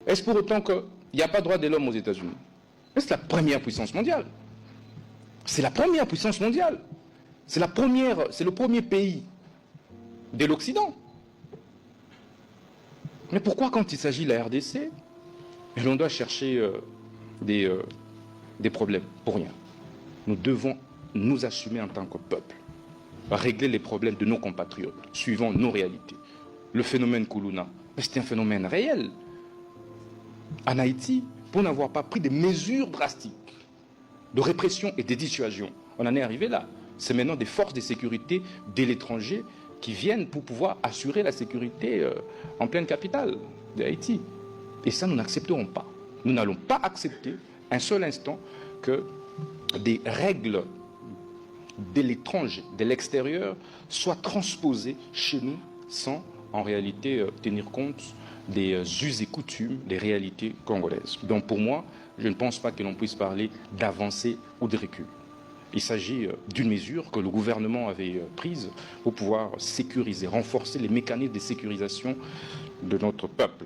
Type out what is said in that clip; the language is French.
Est-ce pour autant qu'il n'y a pas de droit de l'homme aux États-Unis? C'est la première puissance mondiale. C'est la première puissance mondiale. C'est le premier pays de l'Occident. Mais pourquoi quand il s'agit de la RDC, l'on doit chercher des problèmes? Pour rien. Nous devons nous assumer en tant que peuple, régler les problèmes de nos compatriotes, suivant nos réalités. Le phénomène Koulouna, c'est un phénomène réel. En Haïti, pour n'avoir pas pris des mesures drastiques de répression et de dissuasion, on en est arrivé là. C'est maintenant des forces de sécurité de l'étranger qui viennent pour pouvoir assurer la sécurité en pleine capitale d'Haïti. Et ça, nous n'accepterons pas. Nous n'allons pas accepter un seul instant que des règles de l'étranger, de l'extérieur, soient transposées chez nous sans, en réalité, tenir compte des us et coutumes, des réalités congolaises. Donc pour moi, je ne pense pas que l'on puisse parler d'avancée ou de recul. Il s'agit d'une mesure que le gouvernement avait prise pour pouvoir sécuriser, renforcer les mécanismes de sécurisation de notre peuple.